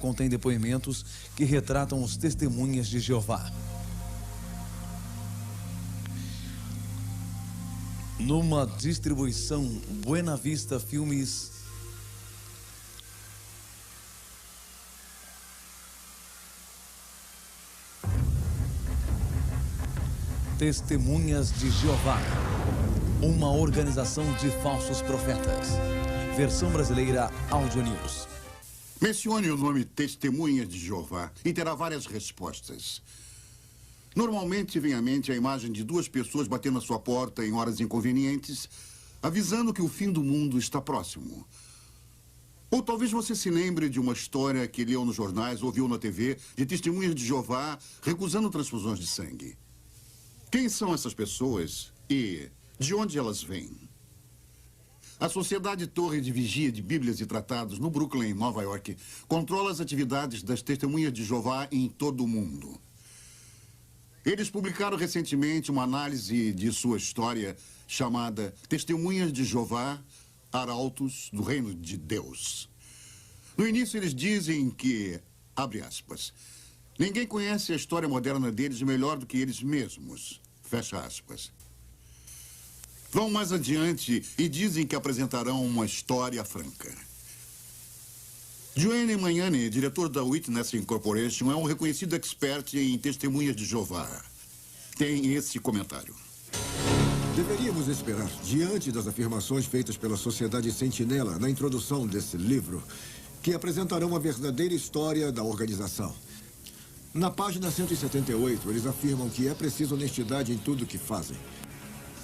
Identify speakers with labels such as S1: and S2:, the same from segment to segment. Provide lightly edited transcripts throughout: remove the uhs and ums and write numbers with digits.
S1: Contém depoimentos que retratam os testemunhas de Jeová. Numa distribuição Buena Vista Filmes, Testemunhas de Jeová, uma organização de falsos profetas. Versão brasileira Audio News.
S2: Mencione o nome Testemunhas de Jeová e terá várias respostas. Normalmente vem à mente a imagem de duas pessoas batendo à sua porta em horas inconvenientes, avisando que o fim do mundo está próximo. Ou talvez você se lembre de uma história que leu nos jornais ou viu na TV de Testemunhas de Jeová recusando transfusões de sangue. Quem são essas pessoas e de onde elas vêm? A Sociedade Torre de Vigia de Bíblias e Tratados, no Brooklyn, Nova York, controla as atividades das Testemunhas de Jeová em todo o mundo. Eles publicaram recentemente uma análise de sua história chamada Testemunhas de Jeová, Arautos do Reino de Deus. No início, eles dizem que, abre aspas, ninguém conhece a história moderna deles melhor do que eles mesmos, fecha aspas. Vão mais adiante e dizem que apresentarão uma história franca. Joanne Magnani, diretor da Witness Incorporation, é um reconhecido expert em testemunhas de Jeová. Tem esse comentário.
S3: Deveríamos esperar, diante das afirmações feitas pela Sociedade Sentinela na introdução desse livro, que apresentarão a verdadeira história da organização. Na página 178, eles afirmam que é preciso honestidade em tudo que fazem.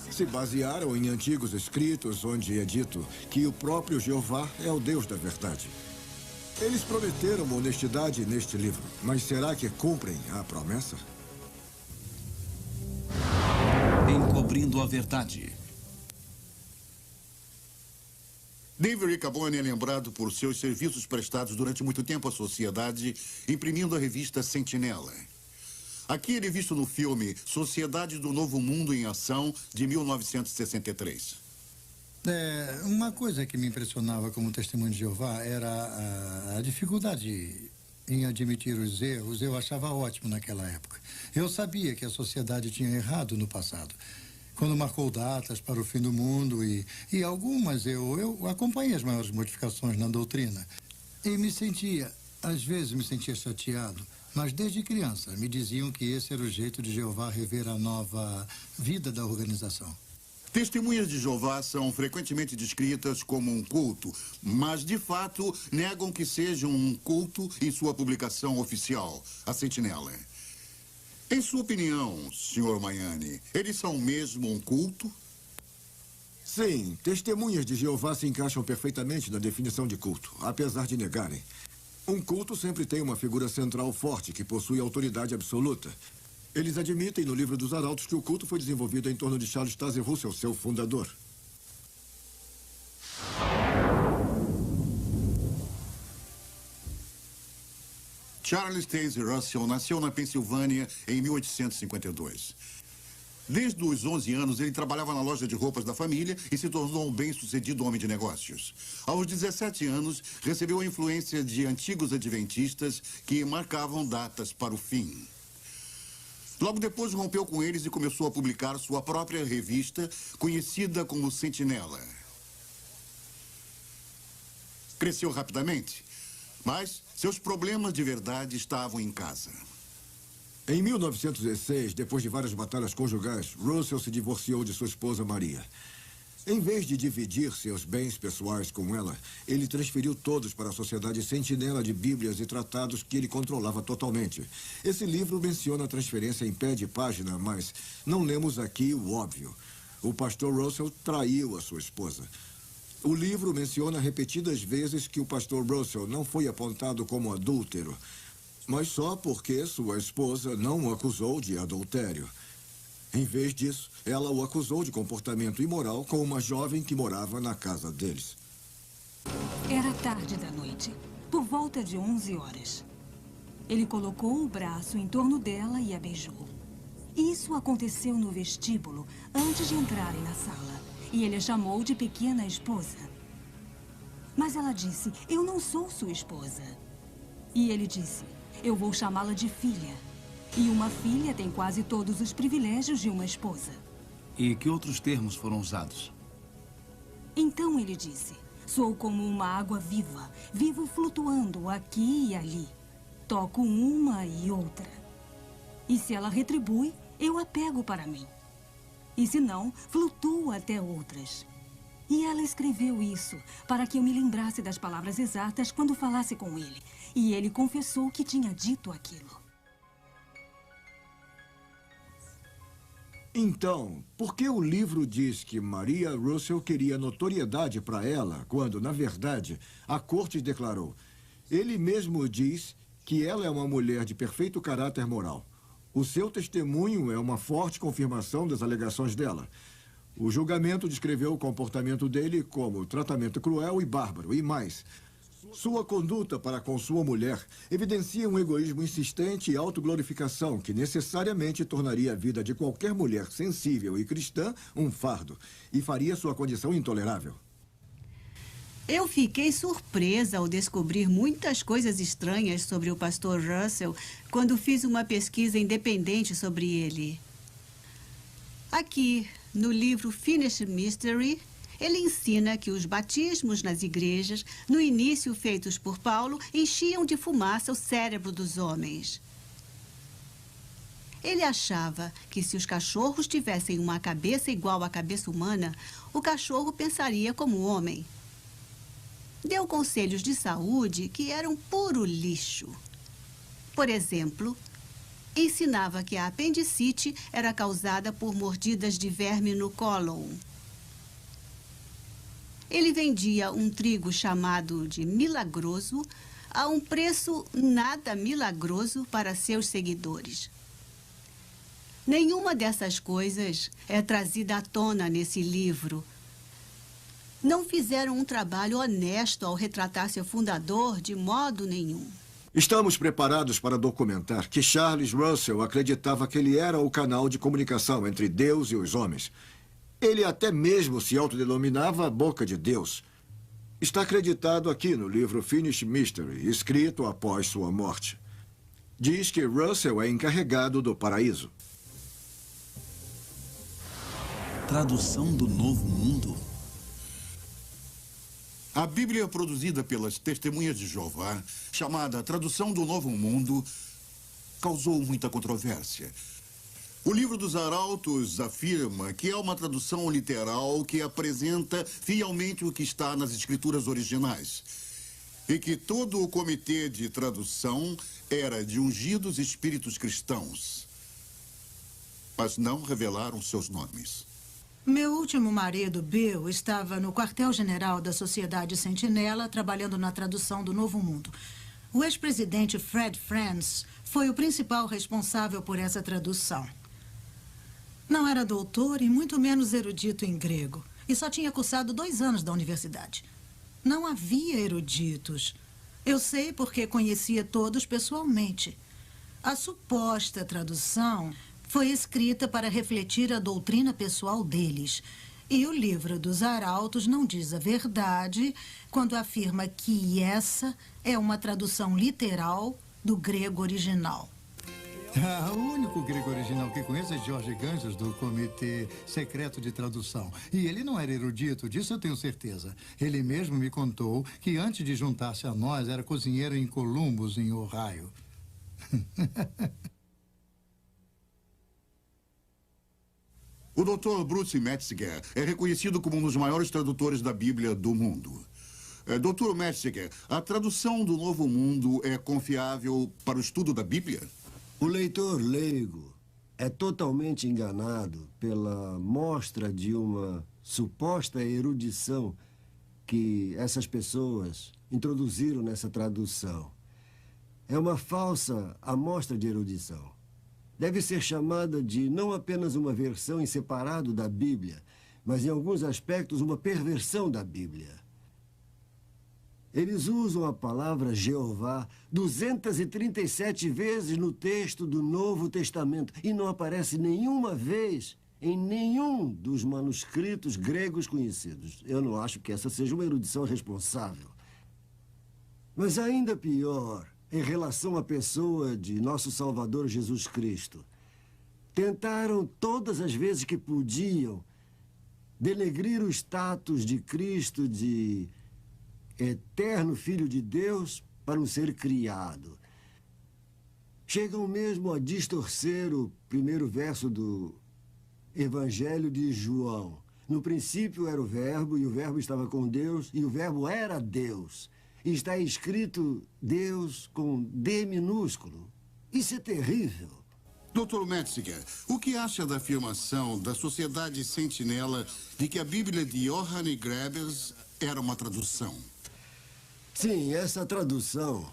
S3: Se basearam em antigos escritos onde é dito que o próprio Jeová é o Deus da verdade. Eles prometeram honestidade neste livro, mas será que cumprem a promessa?
S1: Encobrindo a verdade.
S2: David Riccaboni é lembrado por seus serviços prestados durante muito tempo à sociedade, imprimindo a revista Sentinela. Aqui ele é visto no filme Sociedade do Novo Mundo em Ação, de 1963.
S4: Uma coisa que me impressionava como testemunho de Jeová era a dificuldade em admitir os erros. Eu achava ótimo naquela época. Eu sabia que a sociedade tinha errado no passado, quando marcou datas para o fim do mundo e algumas eu acompanhei as maiores modificações na doutrina. E às vezes me sentia chateado. Mas desde criança me diziam que esse era o jeito de Jeová rever a nova vida da organização.
S2: Testemunhas de Jeová são frequentemente descritas como um culto, mas de fato negam que sejam um culto em sua publicação oficial, a Sentinela. Em sua opinião, Sr. Magnani, eles são mesmo um culto?
S3: Sim, Testemunhas de Jeová se encaixam perfeitamente na definição de culto, apesar de negarem. Um culto sempre tem uma figura central forte que possui autoridade absoluta. Eles admitem no livro dos Arautos que o culto foi desenvolvido em torno de Charles Taze Russell, seu fundador.
S2: Charles Taze Russell nasceu na Pensilvânia em 1852. Desde os 11 anos, ele trabalhava na loja de roupas da família e se tornou um bem-sucedido homem de negócios. Aos 17 anos, recebeu a influência de antigos adventistas que marcavam datas para o fim. Logo depois, rompeu com eles e começou a publicar sua própria revista, conhecida como Sentinela. Cresceu rapidamente, mas seus problemas de verdade estavam em casa.
S3: Em 1906, depois de várias batalhas conjugais, Russell se divorciou de sua esposa Maria. Em vez de dividir seus bens pessoais com ela, ele transferiu todos para a Sociedade Sentinela de Bíblias e Tratados que ele controlava totalmente. Esse livro menciona a transferência em pé de página, mas não lemos aqui o óbvio. O pastor Russell traiu a sua esposa. O livro menciona repetidas vezes que o pastor Russell não foi apontado como adúltero, mas só porque sua esposa não o acusou de adultério. Em vez disso, ela o acusou de comportamento imoral com uma jovem que morava na casa deles.
S5: Era tarde da noite, por volta de 11 horas. Ele colocou o braço em torno dela e a beijou. Isso aconteceu no vestíbulo, antes de entrarem na sala. E ele a chamou de pequena esposa. Mas ela disse, eu não sou sua esposa. E ele disse, eu vou chamá-la de filha. E uma filha tem quase todos os privilégios de uma esposa.
S1: E que outros termos foram usados?
S5: Então ele disse, sou como uma água viva, vivo flutuando aqui e ali. Toco uma e outra. E se ela retribui, eu a pego para mim. E se não, flutuo até outras. E ela escreveu isso para que eu me lembrasse das palavras exatas quando falasse com ele. E ele confessou que tinha dito aquilo.
S3: Então, por que o livro diz que Maria Russell queria notoriedade para ela, quando, na verdade, a corte declarou? Ele mesmo diz que ela é uma mulher de perfeito caráter moral. O seu testemunho é uma forte confirmação das alegações dela. O julgamento descreveu o comportamento dele como tratamento cruel e bárbaro, e mais. Sua conduta para com sua mulher evidencia um egoísmo insistente e autoglorificação que necessariamente tornaria a vida de qualquer mulher sensível e cristã um fardo e faria sua condição intolerável.
S6: Eu fiquei surpresa ao descobrir muitas coisas estranhas sobre o pastor Russell quando fiz uma pesquisa independente sobre ele. Aqui, no livro Finished Mystery, ele ensina que os batismos nas igrejas, no início feitos por Paulo, enchiam de fumaça o cérebro dos homens. Ele achava que se os cachorros tivessem uma cabeça igual à cabeça humana, o cachorro pensaria como homem. Deu conselhos de saúde que eram puro lixo. Por exemplo, ensinava que a apendicite era causada por mordidas de verme no cólon. Ele vendia um trigo chamado de milagroso a um preço nada milagroso para seus seguidores. Nenhuma dessas coisas é trazida à tona nesse livro. Não fizeram um trabalho honesto ao retratar seu fundador de modo nenhum.
S3: Estamos preparados para documentar que Charles Russell acreditava que ele era o canal de comunicação entre Deus e os homens. Ele até mesmo se autodenominava a boca de Deus. Está acreditado aqui no livro Finished Mystery, escrito após sua morte. Diz que Russell é encarregado do paraíso.
S1: Tradução do Novo Mundo?
S2: A Bíblia produzida pelas Testemunhas de Jeová, chamada Tradução do Novo Mundo, causou muita controvérsia. O livro dos Arautos afirma que é uma tradução literal que apresenta fielmente o que está nas escrituras originais e que todo o comitê de tradução era de ungidos espíritos cristãos, mas não revelaram seus nomes.
S7: Meu último marido, Bill, estava no quartel-general da Sociedade Sentinela, trabalhando na tradução do Novo Mundo. O ex-presidente Fred Franz foi o principal responsável por essa tradução. Não era doutor e muito menos erudito em grego, e só tinha cursado 2 anos da universidade. Não havia eruditos. Eu sei porque conhecia todos pessoalmente. A suposta tradução foi escrita para refletir a doutrina pessoal deles. E o livro dos Arautos não diz a verdade quando afirma que essa é uma tradução literal do grego original.
S4: O único grego original que conheço é Jorge Ganges, do Comitê Secreto de Tradução. E ele não era erudito, disso eu tenho certeza. Ele mesmo me contou que antes de juntar-se a nós, era cozinheiro em Columbus, em Ohio.
S2: O Dr. Bruce Metzger é reconhecido como um dos maiores tradutores da Bíblia do mundo. Dr. Metzger, a tradução do Novo Mundo é confiável para o estudo da Bíblia?
S8: O leitor leigo é totalmente enganado pela mostra de uma suposta erudição que essas pessoas introduziram nessa tradução. É uma falsa amostra de erudição. Deve ser chamada de não apenas uma versão em separado da Bíblia, mas em alguns aspectos uma perversão da Bíblia. Eles usam a palavra Jeová 237 vezes no texto do Novo Testamento e não aparece nenhuma vez em nenhum dos manuscritos gregos conhecidos. Eu não acho que essa seja uma erudição responsável. Mas ainda pior, em relação à pessoa de nosso Salvador Jesus Cristo, tentaram todas as vezes que podiam denegrir o status de Cristo de eterno Filho de Deus para um ser criado. Chegam mesmo a distorcer o primeiro verso do Evangelho de João. No princípio era o Verbo, e o Verbo estava com Deus, e o Verbo era Deus. E está escrito Deus com D minúsculo. Isso é terrível.
S2: Dr. Metziger, o que acha da afirmação da Sociedade Sentinela de que a Bíblia de Johannes Grebers era uma tradução?
S8: Sim, essa tradução,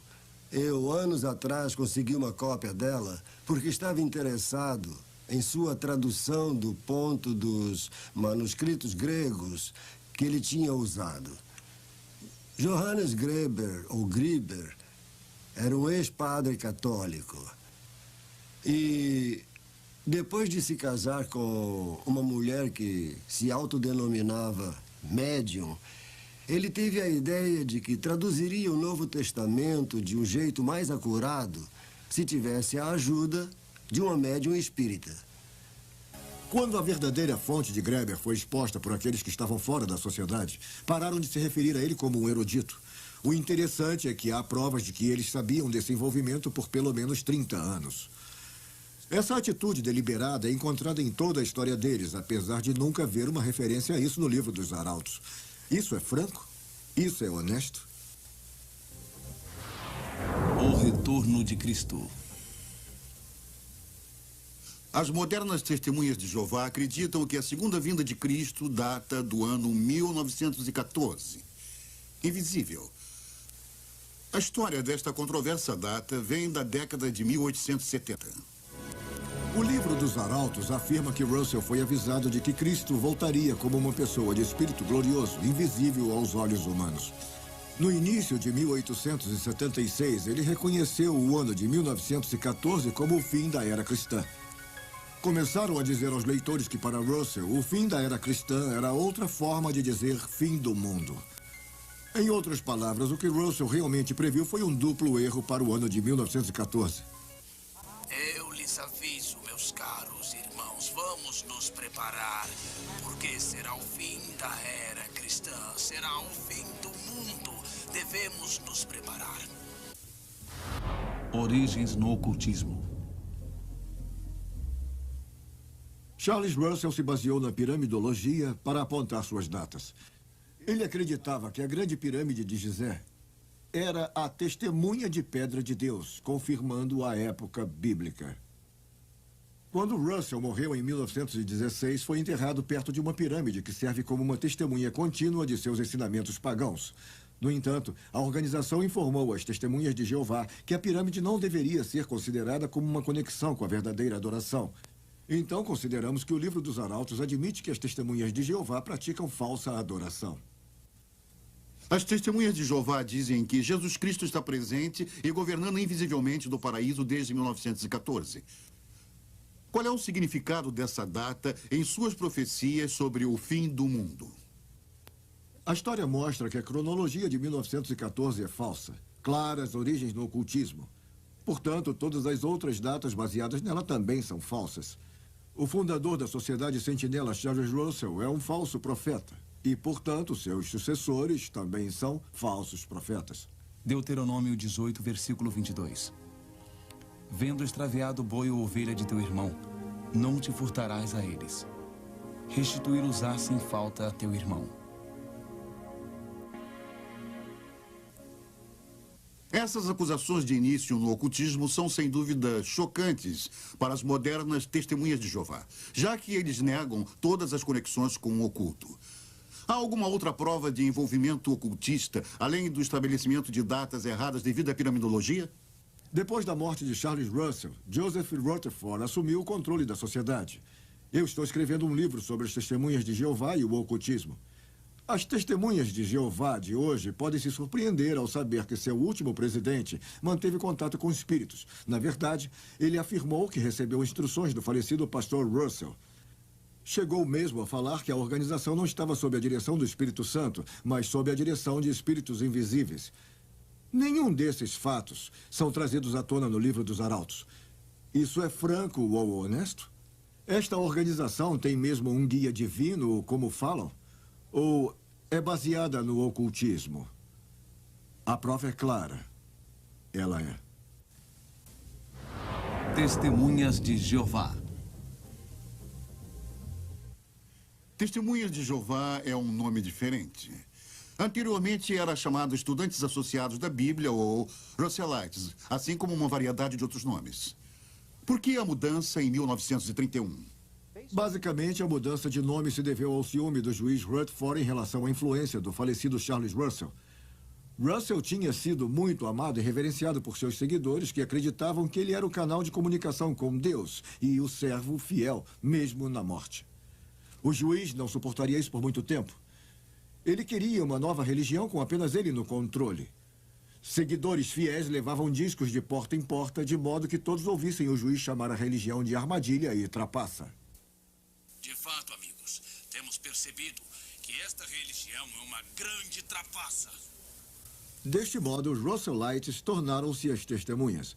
S8: eu anos atrás consegui uma cópia dela porque estava interessado em sua tradução do ponto dos manuscritos gregos que ele tinha usado. Johannes Greber, ou Grieber, era um ex-padre católico. E depois de se casar com uma mulher que se autodenominava médium, ele teve a ideia de que traduziria o Novo Testamento de um jeito mais acurado se tivesse a ajuda de uma médium espírita.
S3: Quando a verdadeira fonte de Greber foi exposta por aqueles que estavam fora da sociedade, pararam de se referir a ele como um erudito. O interessante é que há provas de que eles sabiam desse envolvimento por pelo menos 30 anos. Essa atitude deliberada é encontrada em toda a história deles, apesar de nunca haver uma referência a isso no livro dos Arautos. Isso é franco? Isso é honesto?
S1: O retorno de Cristo.
S2: As modernas testemunhas de Jeová acreditam que a segunda vinda de Cristo data do ano 1914. Invisível. A história desta controversa data vem da década de 1870.
S3: O livro dos Arautos afirma que Russell foi avisado de que Cristo voltaria como uma pessoa de espírito glorioso, invisível aos olhos humanos. No início de 1876, ele reconheceu o ano de 1914 como o fim da era cristã. Começaram a dizer aos leitores que, para Russell, o fim da era cristã era outra forma de dizer fim do mundo. Em outras palavras, o que Russell realmente previu foi um duplo erro para o ano de 1914.
S9: Eu lhes aviso, meus caros irmãos, vamos nos preparar, porque será o fim da era cristã, será o fim do mundo. Devemos nos preparar.
S1: Origens no ocultismo.
S3: Charles Russell se baseou na piramidologia para apontar suas datas. Ele acreditava que a grande pirâmide de Gizé era a testemunha de pedra de Deus, confirmando a época bíblica. Quando Russell morreu em 1916, foi enterrado perto de uma pirâmide que serve como uma testemunha contínua de seus ensinamentos pagãos. No entanto, a organização informou às testemunhas de Jeová que a pirâmide não deveria ser considerada como uma conexão com a verdadeira adoração. Então, consideramos que o livro dos Arautos admite que as testemunhas de Jeová praticam falsa adoração.
S2: As testemunhas de Jeová dizem que Jesus Cristo está presente e governando invisivelmente do paraíso desde 1914. Qual é o significado dessa data em suas profecias sobre o fim do mundo?
S3: A história mostra que a cronologia de 1914 é falsa. Claras origens no ocultismo. Portanto, todas as outras datas baseadas nela também são falsas. O fundador da Sociedade Sentinela, Charles Russell, é um falso profeta. E, portanto, seus sucessores também são falsos profetas.
S1: Deuteronômio 18, versículo 22. Vendo extraviado o boi ou ovelha de teu irmão, não te furtarás a eles. Restituir-os-á sem falta a teu irmão.
S2: Essas acusações de início no ocultismo são, sem dúvida, chocantes para as modernas testemunhas de Jeová, já que eles negam todas as conexões com o oculto. Há alguma outra prova de envolvimento ocultista, além do estabelecimento de datas erradas devido à piramidologia?
S3: Depois da morte de Charles Russell, Joseph Rutherford assumiu o controle da sociedade. Eu estou escrevendo um livro sobre as testemunhas de Jeová e o ocultismo. As testemunhas de Jeová de hoje podem se surpreender ao saber que seu último presidente manteve contato com espíritos. Na verdade, ele afirmou que recebeu instruções do falecido pastor Russell. Chegou mesmo a falar que a organização não estava sob a direção do Espírito Santo, mas sob a direção de espíritos invisíveis. Nenhum desses fatos são trazidos à tona no livro dos Arautos. Isso é franco ou honesto? Esta organização tem mesmo um guia divino, como falam? Ou é baseada no ocultismo? A prova é clara. Ela é.
S1: Testemunhas de Jeová.
S2: Testemunhas de Jeová é um nome diferente. Anteriormente era chamado Estudantes Associados da Bíblia ou Russellites, assim como uma variedade de outros nomes. Por que a mudança em 1931?
S3: Basicamente, a mudança de nome se deveu ao ciúme do juiz Rutherford em relação à influência do falecido Charles Russell. Russell tinha sido muito amado e reverenciado por seus seguidores que acreditavam que ele era o canal de comunicação com Deus e o servo fiel, mesmo na morte. O juiz não suportaria isso por muito tempo. Ele queria uma nova religião com apenas ele no controle. Seguidores fiéis levavam discos de porta em porta, de modo que todos ouvissem o juiz chamar a religião de armadilha e trapaça.
S9: De fato, amigos, temos percebido que esta religião é uma grande trapaça.
S3: Deste modo, os Russellites tornaram-se as testemunhas.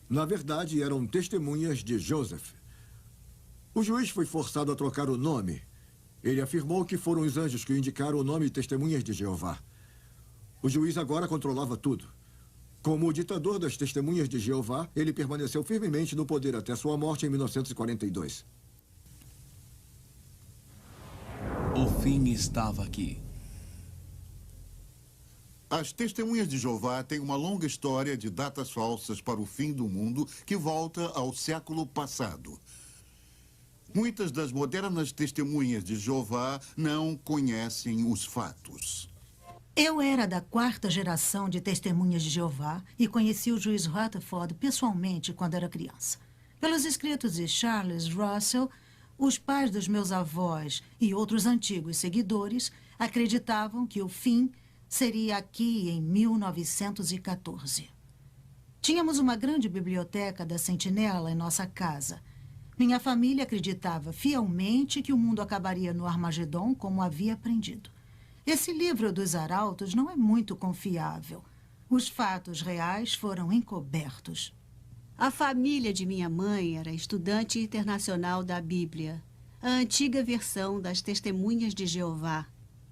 S3: Na verdade, eram testemunhas de Joseph. O juiz foi forçado a trocar o nome. Ele afirmou que foram os anjos que indicaram o nome Testemunhas de Jeová. O juiz agora controlava tudo. Como o ditador das Testemunhas de Jeová, ele permaneceu firmemente no poder até sua morte em 1942.
S1: O fim estava aqui.
S2: As Testemunhas de Jeová têm uma longa história de datas falsas para o fim do mundo que volta ao século passado. Muitas das modernas testemunhas de Jeová não conhecem os fatos.
S7: Eu era da 4ª geração de testemunhas de Jeová e conheci o juiz Rutherford pessoalmente quando era criança. Pelos escritos de Charles Russell, os pais dos meus avós e outros antigos seguidores acreditavam que o fim seria aqui em 1914. Tínhamos uma grande biblioteca da Sentinela em nossa casa. Minha família acreditava fielmente que o mundo acabaria no Armagedon, como havia aprendido. Esse livro dos Arautos não é muito confiável. Os fatos reais foram encobertos.
S6: A família de minha mãe era estudante internacional da Bíblia, a antiga versão das Testemunhas de Jeová.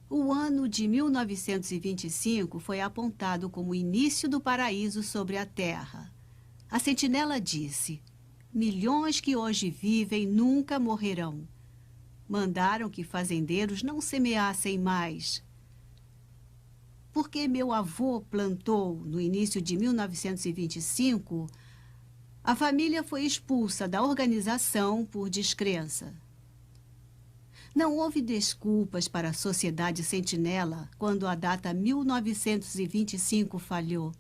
S6: O ano de 1925 foi apontado como o início do paraíso sobre a terra. A sentinela disse: milhões que hoje vivem nunca morrerão. Mandaram que fazendeiros não semeassem mais. Porque meu avô plantou no início de 1925, a família foi expulsa da organização por descrença. Não houve desculpas para a Sociedade Sentinela quando a data 1925 falhou.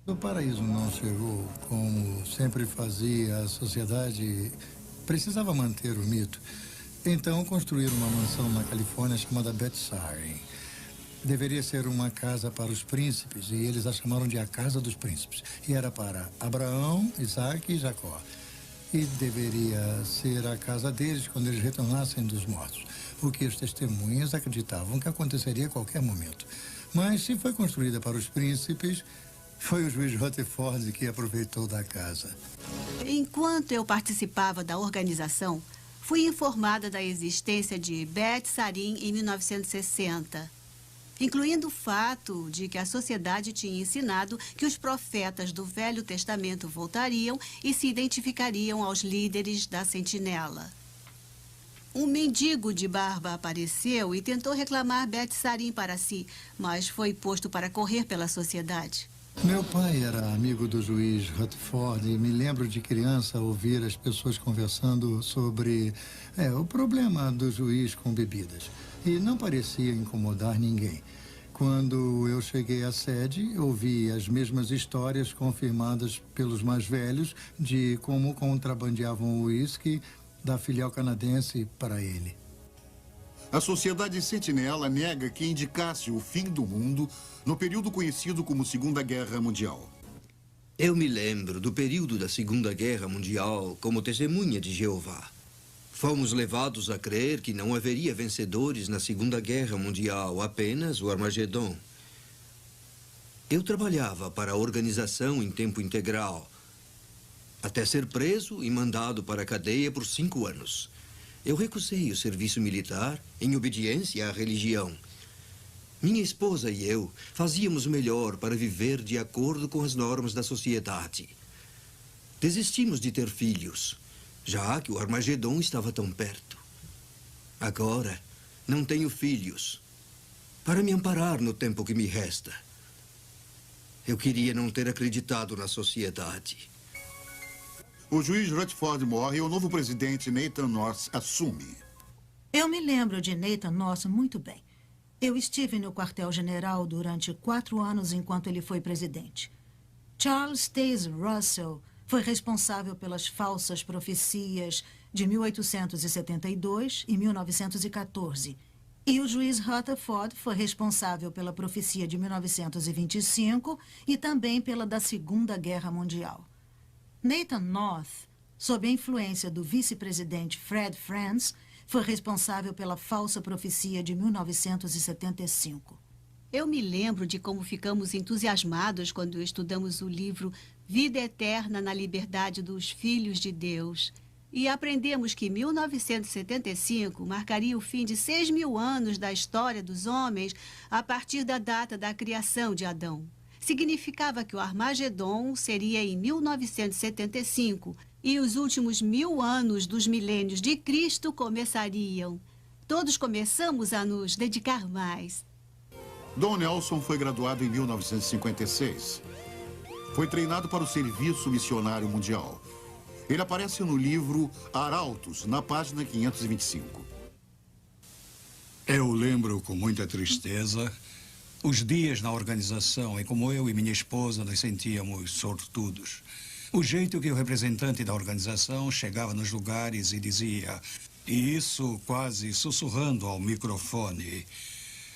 S4: O paraíso não chegou como sempre fazia a sociedade. Precisava manter o mito. Então construíram uma mansão na Califórnia chamada Bethsarin. Deveria ser uma casa para os príncipes, e eles a chamaram de a Casa dos Príncipes. E era para Abraão, Isaac e Jacó. E deveria ser a casa deles quando eles retornassem dos mortos. O que as testemunhas acreditavam que aconteceria a qualquer momento. Mas se foi construída para os príncipes, foi o juiz Rutherford que aproveitou da casa.
S6: Enquanto eu participava da organização, fui informada da existência de Bethsarin em 1960. Incluindo o fato de que a sociedade tinha ensinado que os profetas do Velho Testamento voltariam e se identificariam aos líderes da sentinela. Um mendigo de barba apareceu e tentou reclamar Bethsarin para si, mas foi posto para correr pela sociedade.
S4: Meu pai era amigo do juiz Rutherford e me lembro de criança ouvir as pessoas conversando sobre o problema do juiz com bebidas. E não parecia incomodar ninguém. Quando eu cheguei à sede, ouvi as mesmas histórias confirmadas pelos mais velhos de como contrabandeavam o uísque da filial canadense para ele.
S2: A Sociedade Sentinela nega que indicasse o fim do mundo no período conhecido como Segunda Guerra Mundial.
S10: Eu me lembro do período da Segunda Guerra Mundial como testemunha de Jeová. Fomos levados a crer que não haveria vencedores na Segunda Guerra Mundial, apenas o Armagedon. Eu trabalhava para a organização em tempo integral, até ser preso e mandado para a cadeia por 5 anos. Eu recusei o serviço militar em obediência à religião. Minha esposa e eu fazíamos o melhor para viver de acordo com as normas da sociedade. Desistimos de ter filhos, já que o Armagedon estava tão perto. Agora, não tenho filhos para me amparar no tempo que me resta. Eu queria não ter acreditado na sociedade.
S2: O juiz Rutherford morre e o novo presidente Nathan North assume.
S7: Eu me lembro de Nathan North muito bem. Eu estive no quartel-general durante 4 anos enquanto ele foi presidente. Charles Taze Russell foi responsável pelas falsas profecias de 1872 e 1914. E o juiz Rutherford foi responsável pela profecia de 1925 e também pela da Segunda Guerra Mundial. Nathan North, sob a influência do vice-presidente Fred Franz, foi responsável pela falsa profecia de 1975.
S6: Eu me lembro de como ficamos entusiasmados quando estudamos o livro Vida Eterna na Liberdade dos Filhos de Deus. E aprendemos que 1975 marcaria o fim de 6.000 anos da história dos homens a partir da data da criação de Adão. Significava que o Armagedon seria em 1975 e os últimos 1000 anos dos milênios de Cristo começariam. Todos começamos a nos dedicar mais.
S2: Don Nelson foi graduado em 1956. Foi treinado para o Serviço Missionário Mundial. Ele aparece no livro Arautos, na página 525.
S11: Eu lembro com muita tristeza os dias na organização e como eu e minha esposa nos sentíamos sortudos. O jeito que o representante da organização chegava nos lugares e dizia, e isso quase sussurrando ao microfone,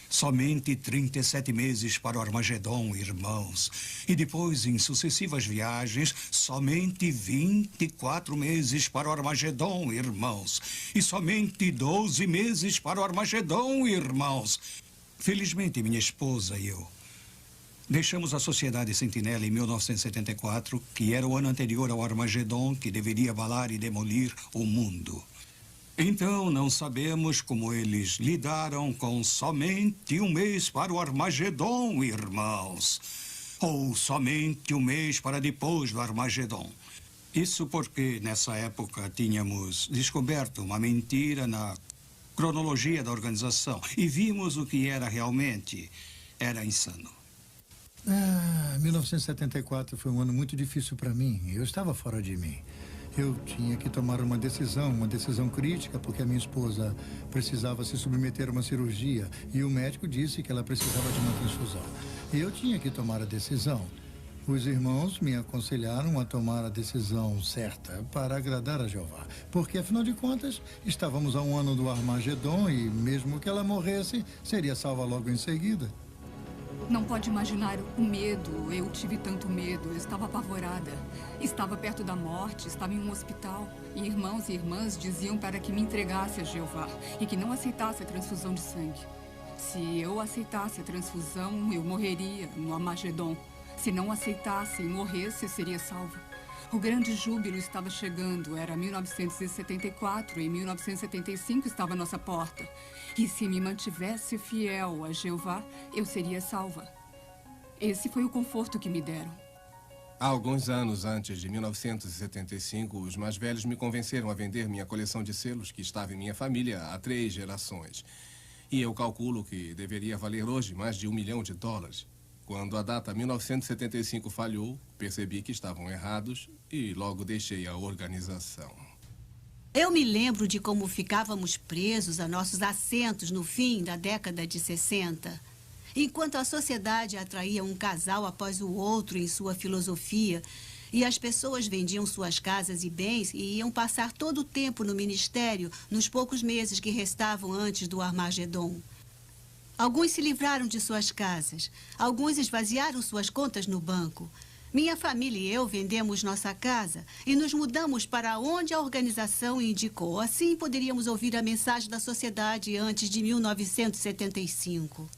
S11: somente 37 meses para o Armagedon, irmãos. E depois, em sucessivas viagens, somente 24 meses para o Armagedon, irmãos. E somente 12 meses para o Armagedon, irmãos. Felizmente, minha esposa e eu deixamos a Sociedade Sentinela em 1974, que era o ano anterior ao Armagedon, que deveria abalar e demolir o mundo. Então, não sabemos como eles lidaram com somente 1 mês para o Armagedon, irmãos. Ou somente 1 mês para depois do Armagedon. Isso porque, nessa época, tínhamos descoberto uma mentira na cronologia da organização e vimos o que era realmente. Era insano.
S4: 1974 foi um ano muito difícil para mim. Eu estava fora de mim. Eu tinha que tomar uma decisão crítica, porque a minha esposa precisava se submeter a uma cirurgia e o médico disse que ela precisava de uma transfusão. E eu tinha que tomar a decisão. Os irmãos me aconselharam a tomar a decisão certa para agradar a Jeová, porque, afinal de contas, estávamos a 1 ano do Armagedon e, mesmo que ela morresse, seria salva logo em seguida.
S12: Não pode imaginar o medo. Eu tive tanto medo. Eu estava apavorada. Estava perto da morte, estava em um hospital. E irmãos e irmãs diziam para que me entregasse a Jeová e que não aceitasse a transfusão de sangue. Se eu aceitasse a transfusão, eu morreria no Armagedon. Se não aceitasse e morresse, seria salva. O grande júbilo estava chegando. Era 1974 e 1975 estava à nossa porta. E se me mantivesse fiel a Jeová, eu seria salva. Esse foi o conforto que me deram.
S13: Há alguns anos antes de 1975, os mais velhos me convenceram a vender minha coleção de selos que estava em minha família há 3 gerações. E eu calculo que deveria valer hoje mais de $1 milhão. Quando a data 1975 falhou, percebi que estavam errados e logo deixei a organização.
S6: Eu me lembro de como ficávamos presos a nossos assentos no fim da década de 60. Enquanto a sociedade atraía um casal após o outro em sua filosofia, E as pessoas vendiam suas casas e bens e iam passar todo o tempo no ministério nos poucos meses que restavam antes do Armagedon. Alguns se livraram de suas casas, alguns esvaziaram suas contas no banco. Minha família e eu vendemos nossa casa e nos mudamos para onde a organização indicou. Assim poderíamos ouvir a mensagem da sociedade antes de 1975.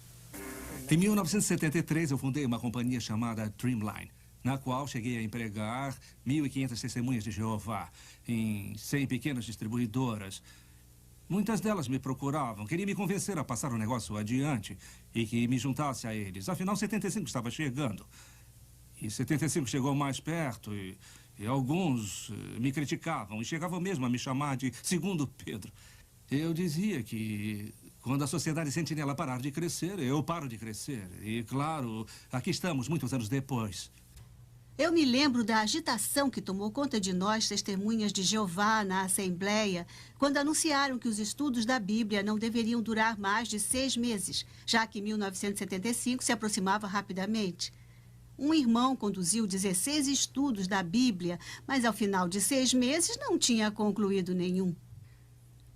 S14: Em 1973, eu fundei uma companhia chamada Dreamline, na qual cheguei a empregar 1.500 testemunhas de Jeová em 100 pequenas distribuidoras. Muitas delas me procuravam, queriam me convencer a passar o negócio adiante e que me juntasse a eles. Afinal, 75 estava chegando. E 75 chegou mais perto e alguns me criticavam e chegavam mesmo a me chamar de Segundo Pedro. Eu dizia que quando a Sociedade Sentinela parar de crescer, eu paro de crescer. E, claro, aqui estamos muitos anos depois.
S6: Eu me lembro da agitação que tomou conta de nós, testemunhas de Jeová, na Assembleia, quando anunciaram que os estudos da Bíblia não deveriam durar mais de 6 meses, já que 1975 se aproximava rapidamente. Um irmão conduziu 16 estudos da Bíblia, mas ao final de 6 meses não tinha concluído nenhum.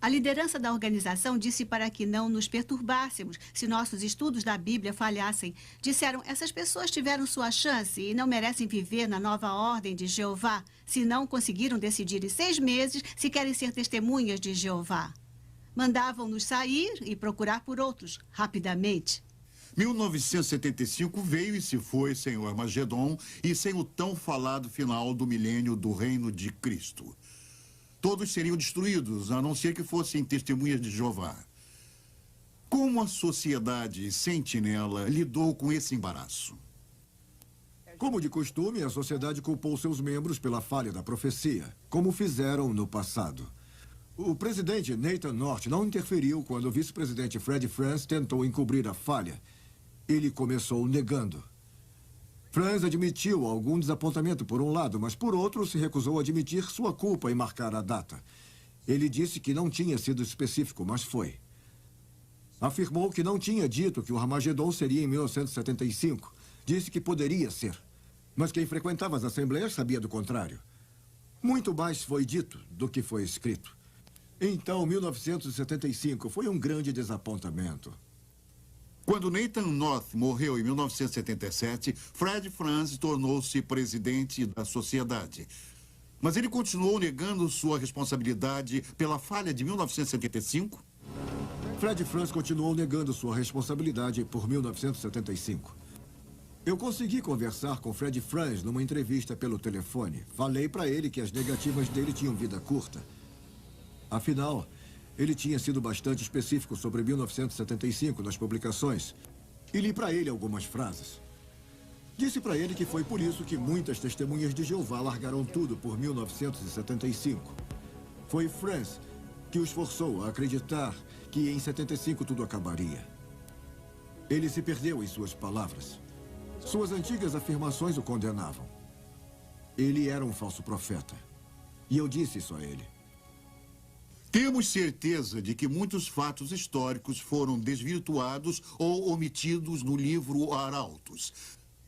S6: A liderança da organização disse para que não nos perturbássemos se nossos estudos da Bíblia falhassem. Disseram, essas pessoas tiveram sua chance e não merecem viver na nova ordem de Jeová, se não conseguiram decidir em 6 meses se querem ser testemunhas de Jeová. Mandavam-nos sair e procurar por outros, rapidamente.
S2: 1975 veio e se foi sem o Armagedon e sem o tão falado final do milênio do reino de Cristo. Todos seriam destruídos, a não ser que fossem testemunhas de Jeová. Como a Sociedade Sentinela lidou com esse embaraço?
S3: Como de costume, a sociedade culpou seus membros pela falha da profecia, como fizeram no passado. O presidente Nathan North não interferiu quando o vice-presidente Fred Franz tentou encobrir a falha. Ele começou negando. Franz admitiu algum desapontamento por um lado, mas por outro se recusou a admitir sua culpa em marcar a data. Ele disse que não tinha sido específico, mas foi. Afirmou que não tinha dito que o Armagedon seria em 1975. Disse que poderia ser. Mas quem frequentava as assembleias sabia do contrário. Muito mais foi dito do que foi escrito. Então, 1975 foi um grande desapontamento.
S2: Quando Nathan North morreu em 1977, Fred Franz tornou-se presidente da sociedade. Mas ele continuou negando sua responsabilidade pela falha de 1975?
S3: Fred Franz continuou negando sua responsabilidade por 1975. Eu consegui conversar com Fred Franz numa entrevista pelo telefone. Falei para ele que as negativas dele tinham vida curta. Afinal, ele tinha sido bastante específico sobre 1975 nas publicações e li para ele algumas frases. Disse para ele que foi por isso que muitas testemunhas de Jeová largaram tudo por 1975. Foi Franz que os forçou a acreditar que em 75 tudo acabaria. Ele se perdeu em suas palavras. Suas antigas afirmações o condenavam. Ele era um falso profeta. E eu disse isso a ele.
S2: Temos certeza de que muitos fatos históricos foram desvirtuados ou omitidos no livro Arautos.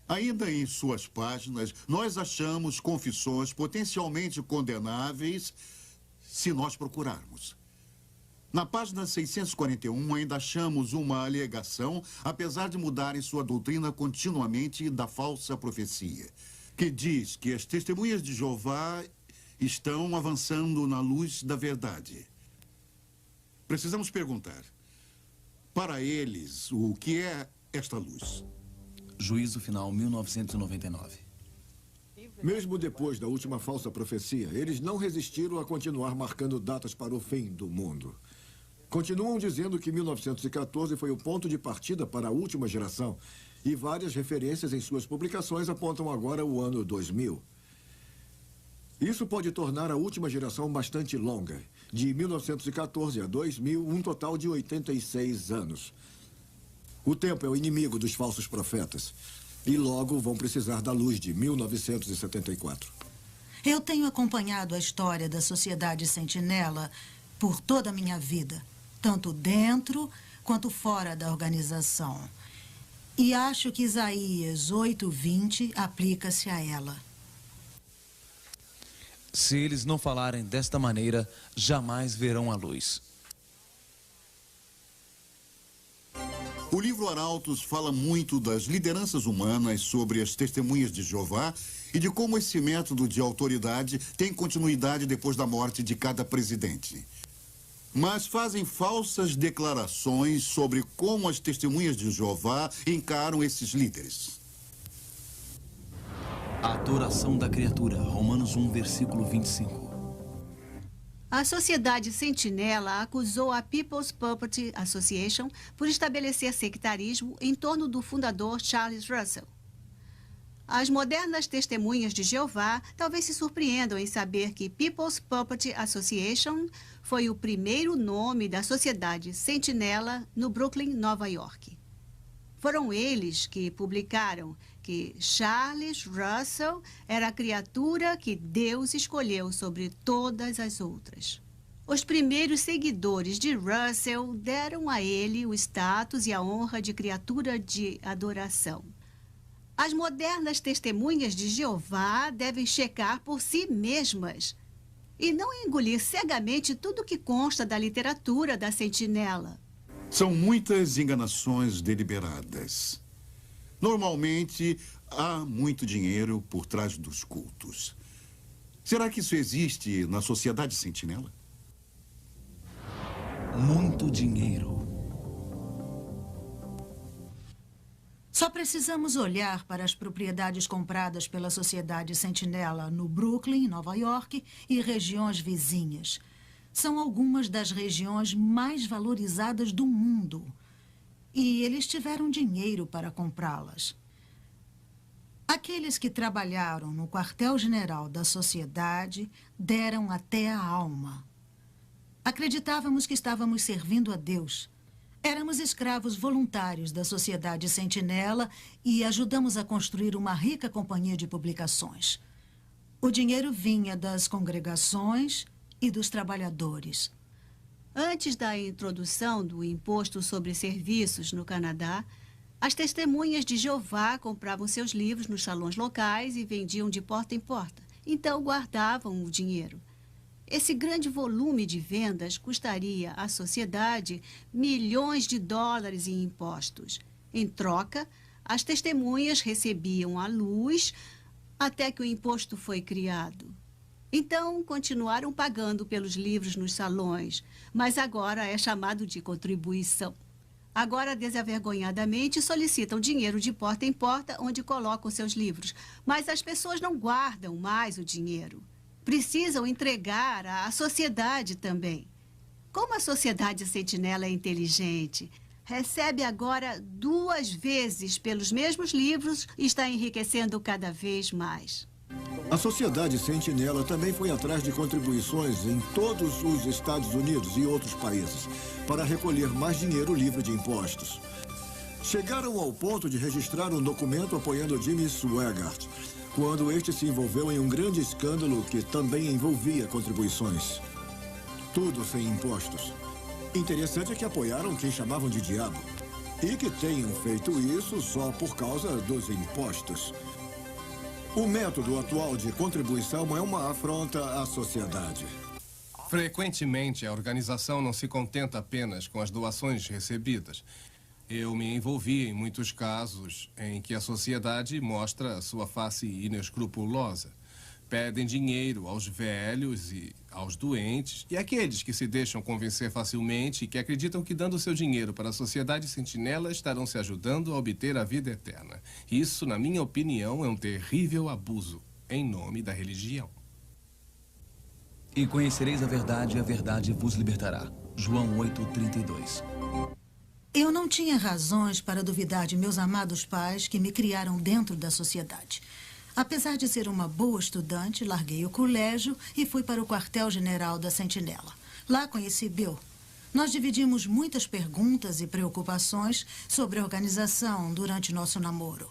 S2: Ainda em suas páginas, nós achamos confissões potencialmente condenáveis se nós procurarmos. Na página 641, ainda achamos uma alegação, apesar de mudarem sua doutrina continuamente, da falsa profecia, que diz que as testemunhas de Jeová estão avançando na luz da verdade. Precisamos perguntar, para eles, o que é esta luz?
S1: Juízo Final, 1999.
S3: Mesmo depois da última falsa profecia, eles não resistiram a continuar marcando datas para o fim do mundo. Continuam dizendo que 1914 foi o ponto de partida para a última geração, e várias referências em suas publicações apontam agora o ano 2000. Isso pode tornar a última geração bastante longa. De 1914 a 2000, um total de 86 anos. O tempo é o inimigo dos falsos profetas. E logo vão precisar da luz de 1974.
S7: Eu tenho acompanhado a história da Sociedade Sentinela por toda a minha vida, tanto dentro quanto fora da organização. E acho que Isaías 8:20 aplica-se a ela.
S1: Se eles não falarem desta maneira, jamais verão a luz.
S2: O livro Arautos fala muito das lideranças humanas sobre as testemunhas de Jeová e de como esse método de autoridade tem continuidade depois da morte de cada presidente. Mas fazem falsas declarações sobre como as testemunhas de Jeová encaram esses líderes.
S1: A adoração da criatura, Romanos 1, versículo 25.
S6: A Sociedade Sentinela acusou a People's Puppet Association por estabelecer sectarismo em torno do fundador Charles Russell. As modernas testemunhas de Jeová talvez se surpreendam em saber que People's Puppet Association foi o primeiro nome da Sociedade Sentinela no Brooklyn, Nova York. Foram eles que publicaram que Charles Russell era a criatura que Deus escolheu sobre todas as outras. Os primeiros seguidores de Russell deram a ele o status e a honra de criatura de adoração. As modernas testemunhas de Jeová devem checar por si mesmas e não engolir cegamente tudo que consta da literatura da Sentinela.
S2: São muitas enganações deliberadas. Normalmente, há muito dinheiro por trás dos cultos. Será que isso existe na Sociedade Sentinela?
S1: Muito dinheiro.
S7: Só precisamos olhar para as propriedades compradas pela Sociedade Sentinela no Brooklyn, Nova York e regiões vizinhas. São algumas das regiões mais valorizadas do mundo. E eles tiveram dinheiro para comprá-las. Aqueles que trabalharam no quartel-general da sociedade deram até a alma. Acreditávamos que estávamos servindo a Deus. Éramos escravos voluntários da Sociedade Sentinela e ajudamos a construir uma rica companhia de publicações. O dinheiro vinha das congregações e dos trabalhadores.
S6: Antes da introdução do imposto sobre serviços no Canadá, as testemunhas de Jeová compravam seus livros nos salões locais e vendiam de porta em porta. Então guardavam o dinheiro. Esse grande volume de vendas custaria à sociedade milhões de dólares em impostos. Em troca, as testemunhas recebiam a luz até que o imposto foi criado. Então, continuaram pagando pelos livros nos salões, mas agora é chamado de contribuição. Agora, desavergonhadamente, solicitam dinheiro de porta em porta onde colocam seus livros, mas as pessoas não guardam mais o dinheiro. Precisam entregar à sociedade também. Como a Sociedade Sentinela é inteligente, recebe agora 2 vezes pelos mesmos livros e está enriquecendo cada vez mais.
S3: A Sociedade Sentinela também foi atrás de contribuições em todos os Estados Unidos e outros países para recolher mais dinheiro livre de impostos. Chegaram ao ponto de registrar um documento apoiando Jimmy Swaggart, quando este se envolveu em um grande escândalo que também envolvia contribuições. Tudo sem impostos. Interessante é que apoiaram quem chamavam de diabo. E que tenham feito isso só por causa dos impostos. O método atual de contribuição é uma afronta à sociedade.
S13: Frequentemente, a organização não se contenta apenas com as doações recebidas. Eu me envolvi em muitos casos em que a sociedade mostra sua face inescrupulosa. Pedem dinheiro aos velhos e aos doentes e àqueles que se deixam convencer facilmente e que acreditam que dando seu dinheiro para a Sociedade Sentinela estarão se ajudando a obter a vida eterna. Isso, na minha opinião, é um terrível abuso em nome da religião.
S1: E conhecereis a verdade vos libertará. João 8:32.
S7: Eu não tinha razões para duvidar de meus amados pais que me criaram dentro da sociedade. Apesar de ser uma boa estudante, larguei o colégio e fui para o quartel-general da Sentinela. Lá conheci Bill. Nós dividimos muitas perguntas e preocupações sobre a organização durante nosso namoro.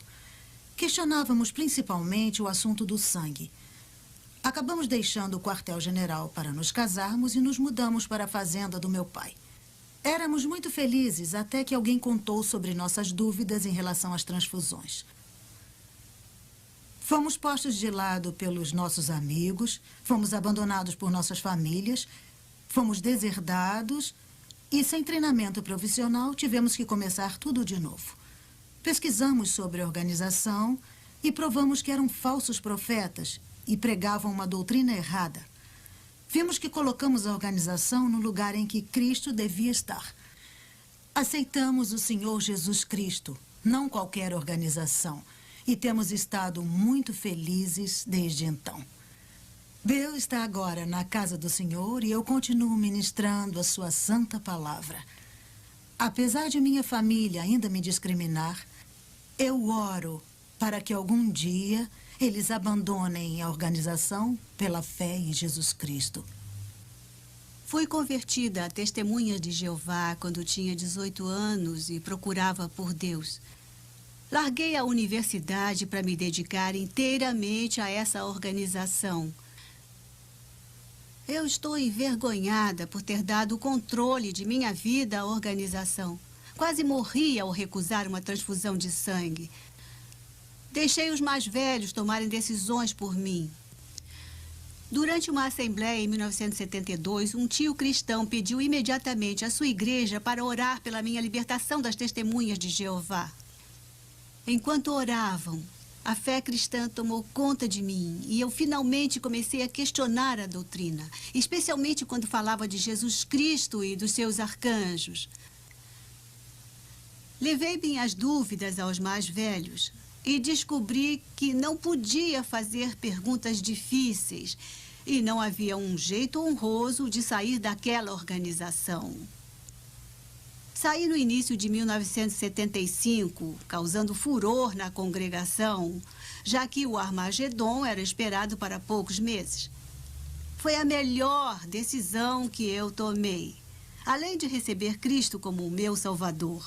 S7: Questionávamos principalmente o assunto do sangue. Acabamos deixando o quartel-general para nos casarmos e nos mudamos para a fazenda do meu pai. Éramos muito felizes até que alguém contou sobre nossas dúvidas em relação às transfusões. Fomos postos de lado pelos nossos amigos, fomos abandonados por nossas famílias, fomos deserdados e, sem treinamento profissional, tivemos que começar tudo de novo. Pesquisamos sobre a organização e provamos que eram falsos profetas e pregavam uma doutrina errada. Vimos que colocamos a organização no lugar em que Cristo devia estar. Aceitamos o Senhor Jesus Cristo, não qualquer organização, e temos estado muito felizes desde então. Bill está agora na casa do Senhor e eu continuo ministrando a sua santa palavra. Apesar de minha família ainda me discriminar, eu oro para que algum dia eles abandonem a organização pela fé em Jesus Cristo.
S6: Fui convertida a Testemunhas de Jeová quando tinha 18 anos e procurava por Deus. Larguei a universidade para me dedicar inteiramente a essa organização. Eu estou envergonhada por ter dado o controle de minha vida à organização. Quase morri ao recusar uma transfusão de sangue. Deixei os mais velhos tomarem decisões por mim. Durante uma assembleia em 1972, um tio cristão pediu imediatamente à sua igreja para orar pela minha libertação das Testemunhas de Jeová. Enquanto oravam, a fé cristã tomou conta de mim e eu finalmente comecei a questionar a doutrina, especialmente quando falava de Jesus Cristo e dos seus arcanjos. Levei minhas dúvidas aos mais velhos e descobri que não podia fazer perguntas difíceis e não havia um jeito honroso de sair daquela organização. Saí no início de 1975, causando furor na congregação, já que o Armagedon era esperado para poucos meses. Foi a melhor decisão que eu tomei, além de receber Cristo como o meu Salvador.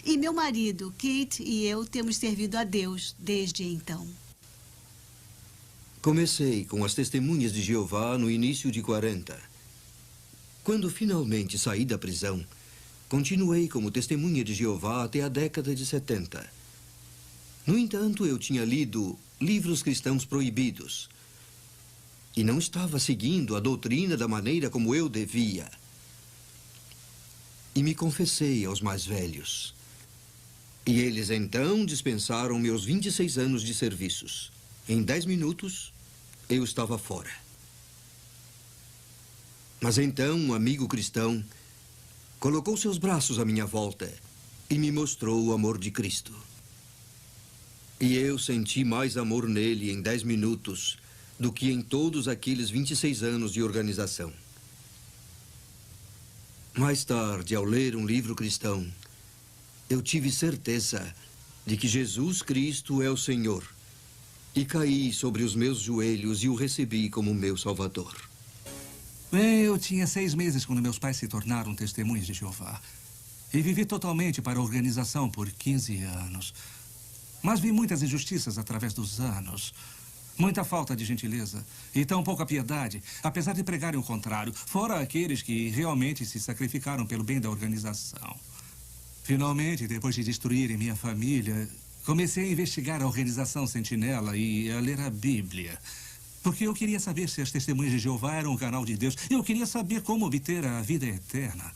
S6: E meu marido, Kate, e eu temos servido a Deus desde então.
S10: Comecei com as Testemunhas de Jeová no início de 40. Quando finalmente saí da prisão, continuei como Testemunha de Jeová até a década de 70. No entanto, eu tinha lido livros cristãos proibidos e não estava seguindo a doutrina da maneira como eu devia. E me confessei aos mais velhos. E eles então dispensaram meus 26 anos de serviços. Em 10 minutos, eu estava fora. Mas então um amigo cristão colocou seus braços à minha volta e me mostrou o amor de Cristo. E eu senti mais amor nele em 10 minutos do que em todos aqueles 26 anos de organização. Mais tarde, ao ler um livro cristão, eu tive certeza de que Jesus Cristo é o Senhor e caí sobre os meus joelhos e o recebi como meu Salvador.
S14: Bem, eu tinha 6 meses quando meus pais se tornaram Testemunhas de Jeová. E vivi totalmente para a organização por 15 anos. Mas vi muitas injustiças através dos anos. Muita falta de gentileza e tão pouca piedade, apesar de pregarem o contrário, fora aqueles que realmente se sacrificaram pelo bem da organização. Finalmente, depois de destruírem minha família, comecei a investigar a organização Sentinela e a ler a Bíblia. Porque eu queria saber se as Testemunhas de Jeová eram um canal de Deus. Eu queria saber como obter a vida eterna.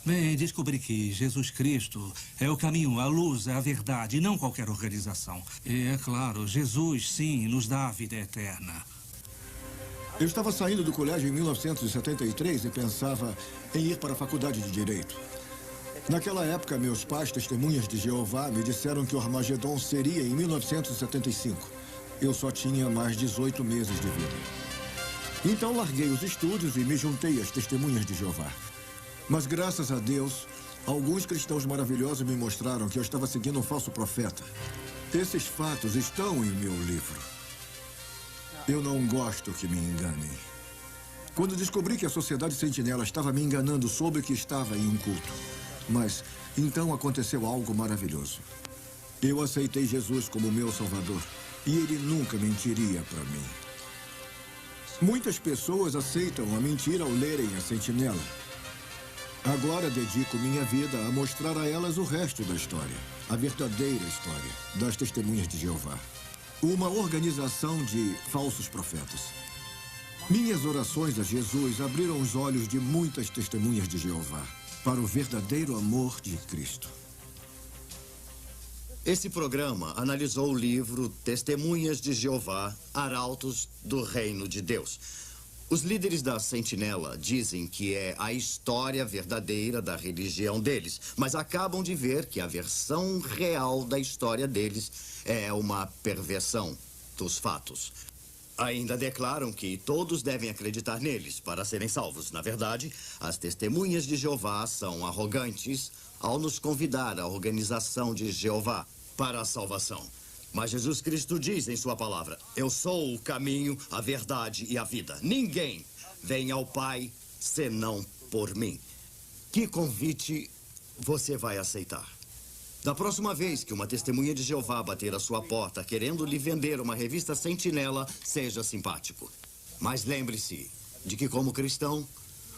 S14: Bem, descobri que Jesus Cristo é o caminho, a luz, a verdade, e não qualquer organização. E, é claro, Jesus, sim, nos dá a vida eterna.
S3: Eu estava saindo do colégio em 1973 e pensava em ir para a faculdade de Direito. Naquela época, meus pais, Testemunhas de Jeová, me disseram que o Armagedon seria em 1975. Eu só tinha mais 18 meses de vida. Então, larguei os estudos e me juntei às Testemunhas de Jeová. Mas, graças a Deus, alguns cristãos maravilhosos me mostraram que eu estava seguindo um falso profeta. Esses fatos estão em meu livro. Eu não gosto que me enganem. Quando descobri que a Sociedade Sentinela estava me enganando, soube que estava em um culto. Mas, então aconteceu algo maravilhoso. Eu aceitei Jesus como meu Salvador e ele nunca mentiria para mim. Muitas pessoas aceitam a mentira ao lerem a Sentinela. Agora dedico minha vida a mostrar a elas o resto da história, a verdadeira história das Testemunhas de Jeová. uma organização de falsos profetas. Minhas orações a Jesus abriram os olhos de muitas testemunhas de Jeová para o verdadeiro amor de Cristo.
S15: Esse programa analisou o livro Testemunhas de Jeová, Arautos do Reino de Deus. Os líderes da Sentinela dizem que é a história verdadeira da religião deles, mas acabam de ver que a versão real da história deles é uma perversão dos fatos. Ainda declaram que todos devem acreditar neles para serem salvos. Na verdade, as testemunhas de Jeová são arrogantes ao nos convidar à organização de Jeová para a salvação. Mas Jesus Cristo diz em sua palavra: eu sou o caminho, a verdade e a vida. Ninguém vem ao Pai senão por mim. Que convite você vai aceitar? Da próxima vez que uma testemunha de Jeová bater à sua porta querendo lhe vender uma revista Sentinela, seja simpático. Mas lembre-se de que, como cristão,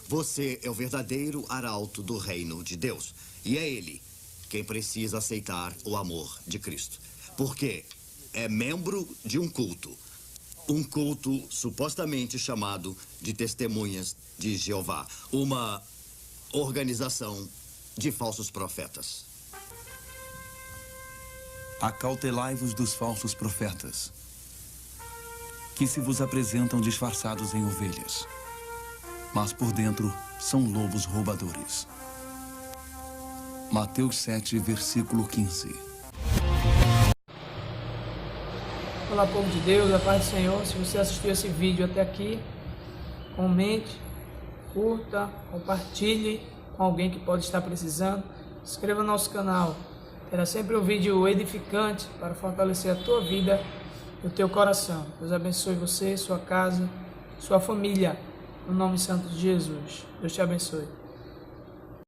S15: você é o verdadeiro arauto do reino de Deus. E é ele quem precisa aceitar o amor de Cristo. Porque é membro de um culto supostamente chamado de Testemunhas de Jeová, uma organização de falsos profetas.
S1: Acautelai-vos dos falsos profetas, que se vos apresentam disfarçados em ovelhas, mas por dentro são lobos roubadores. Mateus 7, versículo 15.
S16: Olá, povo de Deus, a paz do Senhor. Se você assistiu esse vídeo até aqui, comente, curta, compartilhe com alguém que pode estar precisando. Se inscreva no nosso canal. Terá sempre um vídeo edificante para fortalecer a tua vida e o teu coração. Deus abençoe você, sua casa, sua família. No nome santo de Jesus. Deus te abençoe.